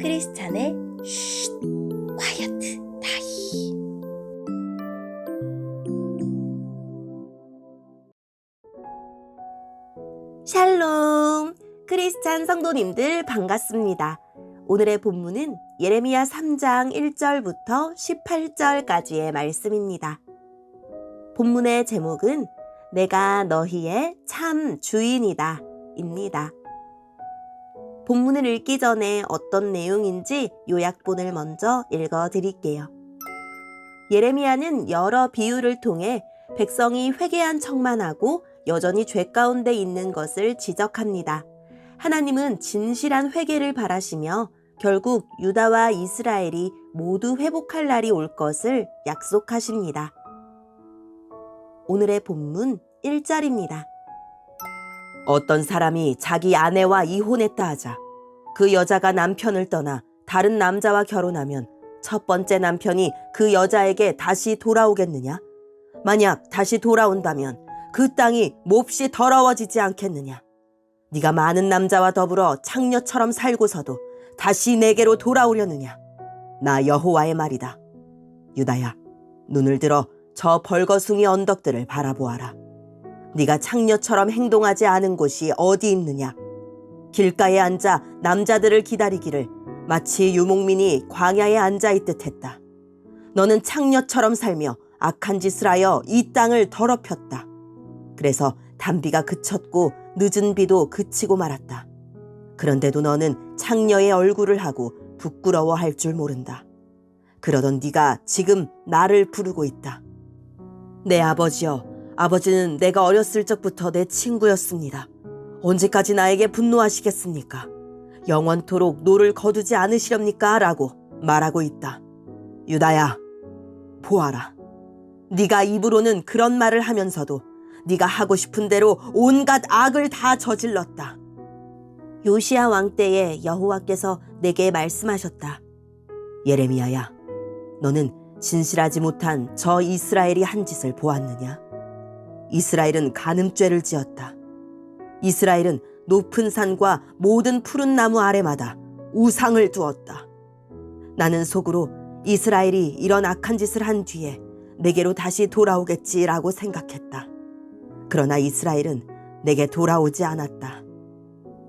크리스찬의 쉿, 콰이어트 타임. 샬롬! 크리스찬 성도님들 반갑습니다. 오늘의 본문은 예레미야 3장 1절부터 18절까지의 말씀입니다. 본문의 제목은 내가 너희의 참 주인이다 입니다. 본문을 읽기 전에 어떤 내용인지 요약본을 먼저 읽어드릴게요. 예레미야는 여러 비유를 통해 백성이 회개한 척만 하고 여전히 죄 가운데 있는 것을 지적합니다. 하나님은 진실한 회개를 바라시며 결국 유다와 이스라엘이 모두 회복할 날이 올 것을 약속하십니다. 오늘의 본문 1절입니다. 어떤 사람이 자기 아내와 이혼했다 하자 그 여자가 남편을 떠나 다른 남자와 결혼하면 첫 번째 남편이 그 여자에게 다시 돌아오겠느냐? 만약 다시 돌아온다면 그 땅이 몹시 더러워지지 않겠느냐? 네가 많은 남자와 더불어 창녀처럼 살고서도 다시 내게로 돌아오려느냐? 나 여호와의 말이다. 유다야, 눈을 들어 저 벌거숭이 언덕들을 바라보아라. 네가 창녀처럼 행동하지 않은 곳이 어디 있느냐? 길가에 앉아 남자들을 기다리기를 마치 유목민이 광야에 앉아있듯 했다. 너는 창녀처럼 살며 악한 짓을 하여 이 땅을 더럽혔다. 그래서 단비가 그쳤고 늦은 비도 그치고 말았다. 그런데도 너는 창녀의 얼굴을 하고 부끄러워할 줄 모른다. 그러던 네가 지금 나를 부르고 있다. 내 아버지여, 아버지는 내가 어렸을 적부터 내 친구였습니다. 언제까지 나에게 분노하시겠습니까? 영원토록 노를 거두지 않으시렵니까? 라고 말하고 있다. 유다야, 보아라. 네가 입으로는 그런 말을 하면서도 네가 하고 싶은 대로 온갖 악을 다 저질렀다. 요시야 왕 때에 여호와께서 내게 말씀하셨다. 예레미야야, 너는 진실하지 못한 저 이스라엘이 한 짓을 보았느냐? 이스라엘은 간음죄를 지었다. 이스라엘은 높은 산과 모든 푸른 나무 아래마다 우상을 두었다. 나는 속으로 이스라엘이 이런 악한 짓을 한 뒤에 내게로 다시 돌아오겠지라고 생각했다. 그러나 이스라엘은 내게 돌아오지 않았다.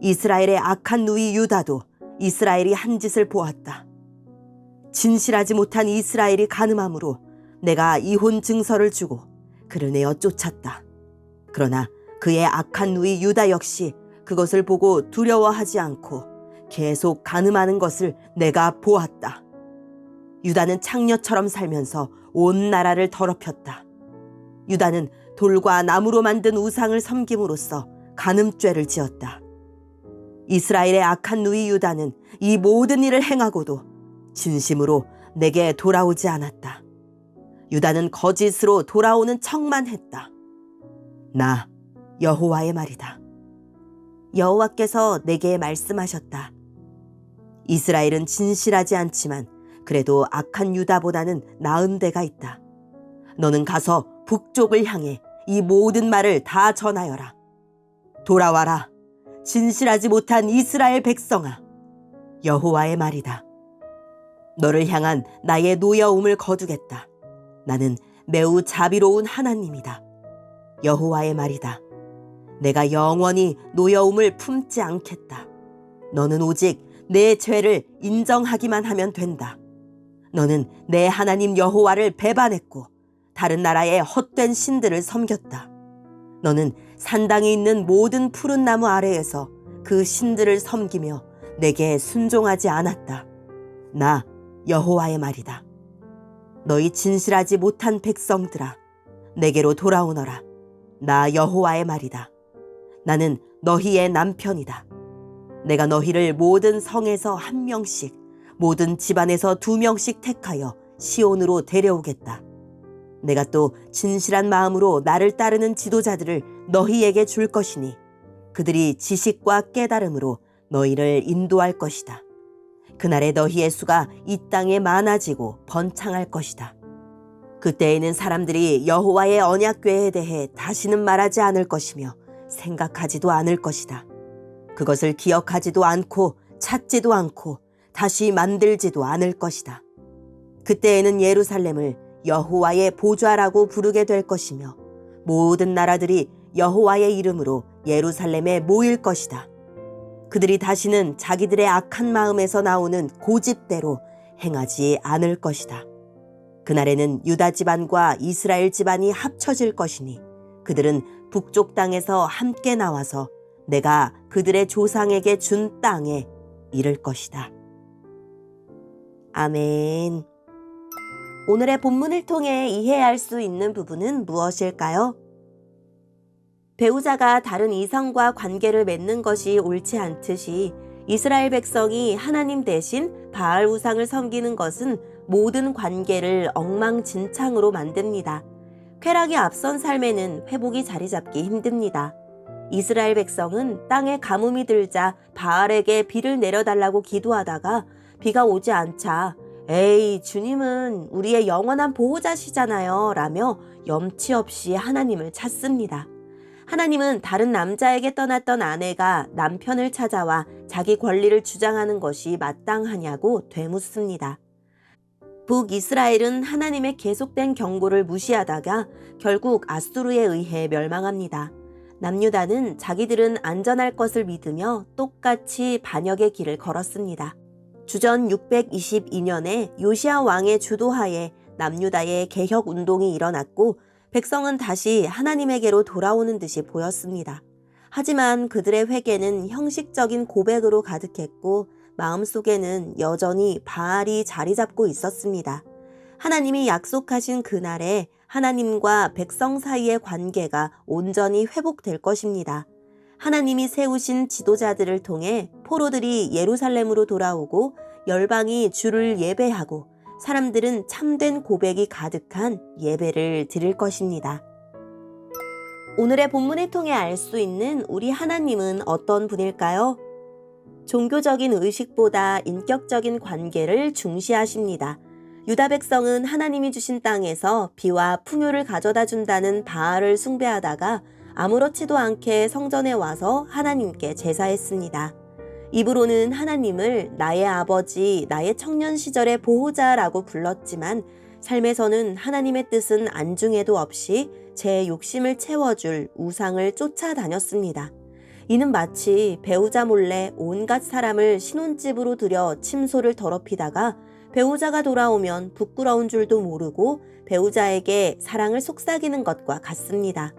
이스라엘의 악한 누이 유다도 이스라엘이 한 짓을 보았다. 진실하지 못한 이스라엘이 간음함으로 내가 이혼 증서를 주고 그를 내어 쫓았다. 그러나 그의 악한 누이 유다 역시 그것을 보고 두려워하지 않고 계속 간음하는 것을 내가 보았다. 유다는 창녀처럼 살면서 온 나라를 더럽혔다. 유다는 돌과 나무로 만든 우상을 섬김으로써 간음죄를 지었다. 이스라엘의 악한 누이 유다는 이 모든 일을 행하고도 진심으로 내게 돌아오지 않았다. 유다는 거짓으로 돌아오는 척만 했다. 나 여호와의 말이다. 여호와께서 내게 말씀하셨다. 이스라엘은 진실하지 않지만 그래도 악한 유다보다는 나은 데가 있다. 너는 가서 북쪽을 향해 이 모든 말을 다 전하여라. 돌아와라. 진실하지 못한 이스라엘 백성아. 여호와의 말이다. 너를 향한 나의 노여움을 거두겠다. 나는 매우 자비로운 하나님이다. 여호와의 말이다. 내가 영원히 노여움을 품지 않겠다. 너는 오직 내 죄를 인정하기만 하면 된다. 너는 내 하나님 여호와를 배반했고 다른 나라의 헛된 신들을 섬겼다. 너는 산당에 있는 모든 푸른 나무 아래에서 그 신들을 섬기며 내게 순종하지 않았다. 나 여호와의 말이다. 너희 진실하지 못한 백성들아, 내게로 돌아오너라. 나 여호와의 말이다. 나는 너희의 남편이다. 내가 너희를 모든 성에서 한 명씩, 모든 집안에서 2명씩 택하여 시온으로 데려오겠다. 내가 또 진실한 마음으로 나를 따르는 지도자들을 너희에게 줄 것이니 그들이 지식과 깨달음으로 너희를 인도할 것이다. 그날에 너희의 수가 이 땅에 많아지고 번창할 것이다. 그때에는 사람들이 여호와의 언약궤에 대해 다시는 말하지 않을 것이며 생각하지도 않을 것이다. 그것을 기억하지도 않고 찾지도 않고 다시 만들지도 않을 것이다. 그때에는 예루살렘을 여호와의 보좌라고 부르게 될 것이며 모든 나라들이 여호와의 이름으로 예루살렘에 모일 것이다. 그들이 다시는 자기들의 악한 마음에서 나오는 고집대로 행하지 않을 것이다. 그날에는 유다 집안과 이스라엘 집안이 합쳐질 것이니 그들은 북쪽 땅에서 함께 나와서 내가 그들의 조상에게 준 땅에 이를 것이다. 아멘. 오늘의 본문을 통해 이해할 수 있는 부분은 무엇일까요? 배우자가 다른 이성과 관계를 맺는 것이 옳지 않듯이 이스라엘 백성이 하나님 대신 바알 우상을 섬기는 것은 모든 관계를 엉망진창으로 만듭니다. 쾌락이 앞선 삶에는 회복이 자리 잡기 힘듭니다. 이스라엘 백성은 땅에 가뭄이 들자 바알에게 비를 내려달라고 기도하다가 비가 오지 않자 에이, 주님은 우리의 영원한 보호자시잖아요 라며 염치 없이 하나님을 찾습니다. 하나님은 다른 남자에게 떠났던 아내가 남편을 찾아와 자기 권리를 주장하는 것이 마땅하냐고 되묻습니다. 북이스라엘은 하나님의 계속된 경고를 무시하다가 결국 아수르에 의해 멸망합니다. 남유다는 자기들은 안전할 것을 믿으며 똑같이 반역의 길을 걸었습니다. 주전 622년에 요시야 왕의 주도하에 남유다의 개혁 운동이 일어났고 백성은 다시 하나님에게로 돌아오는 듯이 보였습니다. 하지만 그들의 회개는 형식적인 고백으로 가득했고 마음속에는 여전히 바알이 자리 잡고 있었습니다. 하나님이 약속하신 그날에 하나님과 백성 사이의 관계가 온전히 회복될 것입니다. 하나님이 세우신 지도자들을 통해 포로들이 예루살렘으로 돌아오고 열방이 주를 예배하고 사람들은 참된 고백이 가득한 예배를 드릴 것입니다. 오늘의 본문을 통해 알 수 있는 우리 하나님은 어떤 분일까요? 종교적인 의식보다 인격적인 관계를 중시하십니다. 유다 백성은 하나님이 주신 땅에서 비와 풍요를 가져다 준다는 바알을 숭배하다가 아무렇지도 않게 성전에 와서 하나님께 제사했습니다. 입으로는 하나님을 나의 아버지, 나의 청년 시절의 보호자라고 불렀지만 삶에서는 하나님의 뜻은 안중에도 없이 제 욕심을 채워줄 우상을 쫓아다녔습니다. 이는 마치 배우자 몰래 온갖 사람을 신혼집으로 들여 침소를 더럽히다가 배우자가 돌아오면 부끄러운 줄도 모르고 배우자에게 사랑을 속삭이는 것과 같습니다.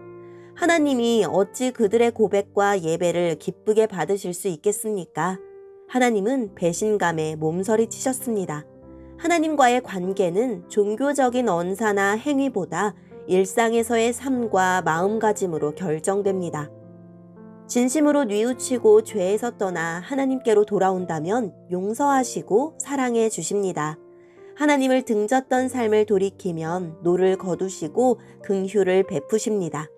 하나님이 어찌 그들의 고백과 예배를 기쁘게 받으실 수 있겠습니까? 하나님은 배신감에 몸서리치셨습니다. 하나님과의 관계는 종교적인 언사나 행위보다 일상에서의 삶과 마음가짐으로 결정됩니다. 진심으로 뉘우치고 죄에서 떠나 하나님께로 돌아온다면 용서하시고 사랑해 주십니다. 하나님을 등졌던 삶을 돌이키면 노를 거두시고 긍휼을 베푸십니다.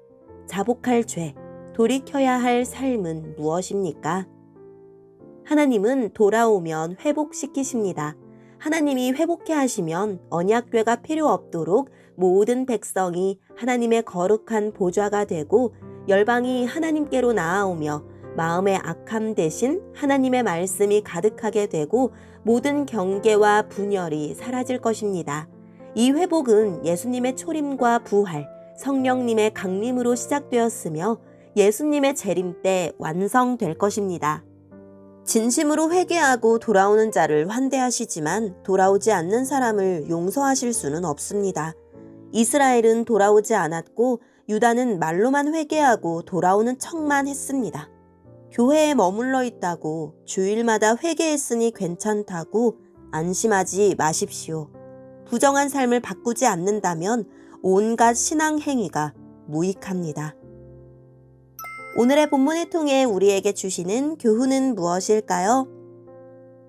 자복할 죄, 돌이켜야 할 삶은 무엇입니까? 하나님은 돌아오면 회복시키십니다. 하나님이 회복해 하시면 언약궤가 필요 없도록 모든 백성이 하나님의 거룩한 보좌가 되고 열방이 하나님께로 나아오며 마음의 악함 대신 하나님의 말씀이 가득하게 되고 모든 경계와 분열이 사라질 것입니다. 이 회복은 예수님의 초림과 부활, 성령님의 강림으로 시작되었으며 예수님의 재림 때 완성될 것입니다. 진심으로 회개하고 돌아오는 자를 환대하시지만 돌아오지 않는 사람을 용서하실 수는 없습니다. 이스라엘은 돌아오지 않았고 유다는 말로만 회개하고 돌아오는 척만 했습니다. 교회에 머물러 있다고 주일마다 회개했으니 괜찮다고 안심하지 마십시오. 부정한 삶을 바꾸지 않는다면 온갖 신앙 행위가 무익합니다. 오늘의 본문을 통해 우리에게 주시는 교훈은 무엇일까요?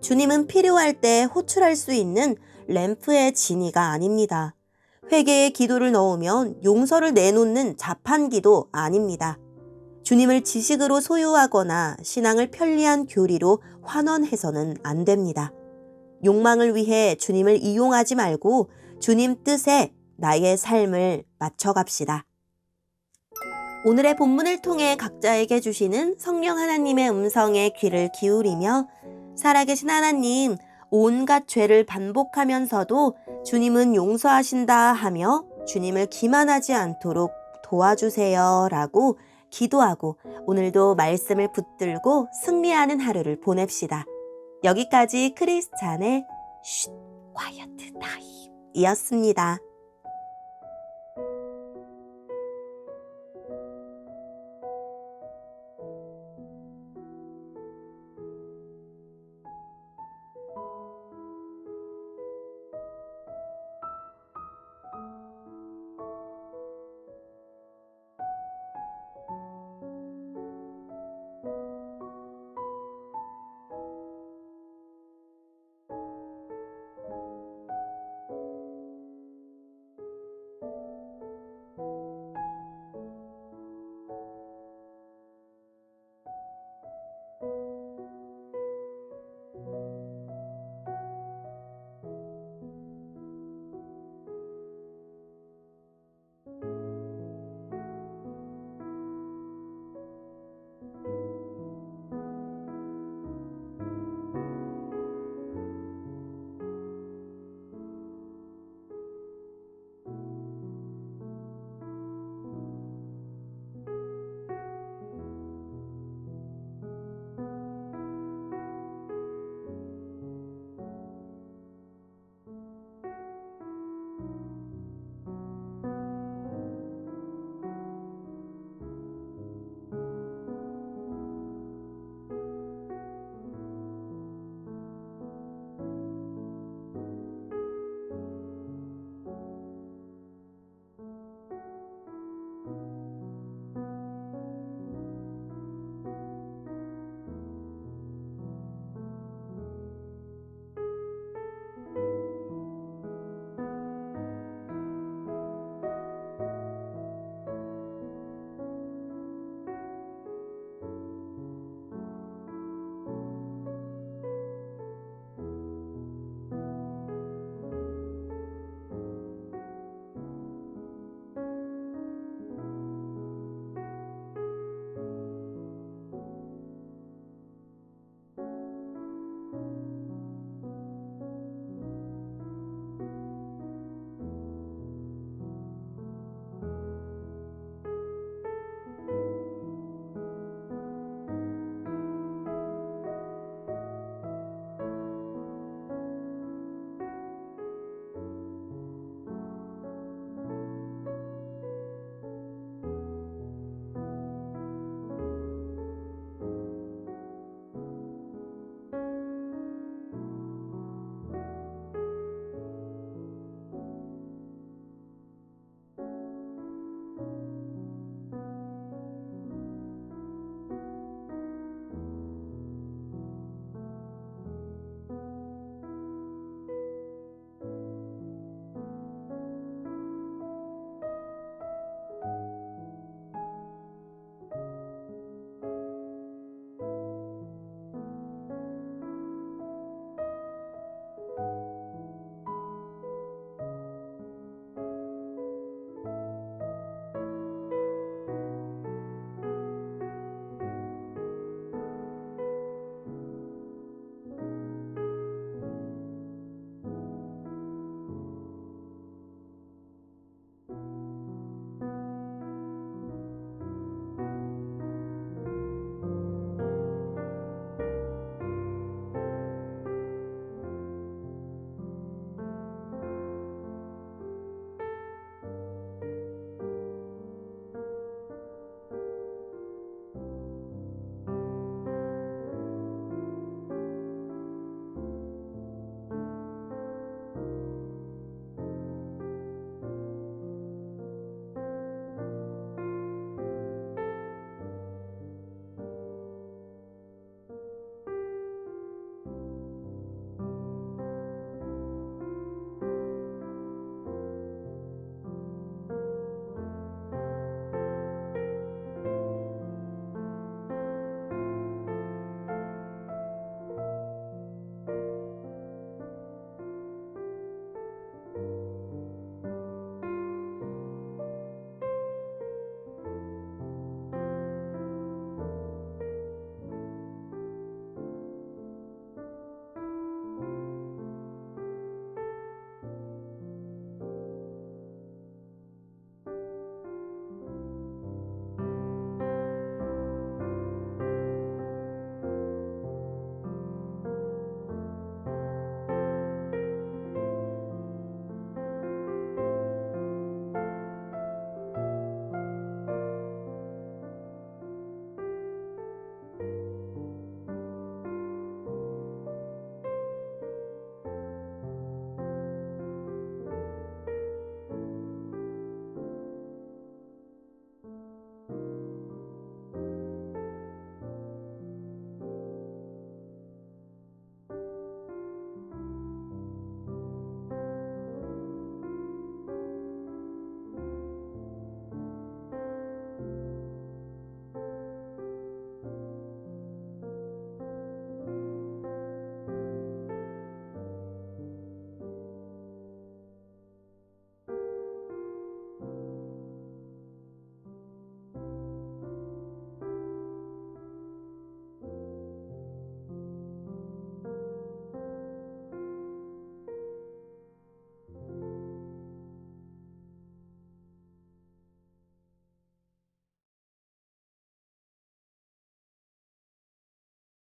주님은 필요할 때 호출할 수 있는 램프의 진이가 아닙니다. 회개의 기도를 넣으면 용서를 내놓는 자판기도 아닙니다. 주님을 지식으로 소유하거나 신앙을 편리한 교리로 환원해서는 안 됩니다. 욕망을 위해 주님을 이용하지 말고 주님 뜻에 나의 삶을 맞춰갑시다. 오늘의 본문을 통해 각자에게 주시는 성령 하나님의 음성에 귀를 기울이며 살아계신 하나님, 온갖 죄를 반복하면서도 주님은 용서하신다 하며 주님을 기만하지 않도록 도와주세요 라고 기도하고 오늘도 말씀을 붙들고 승리하는 하루를 보냅시다. 여기까지 크리스찬의 쉿 콰이어트 타임이었습니다.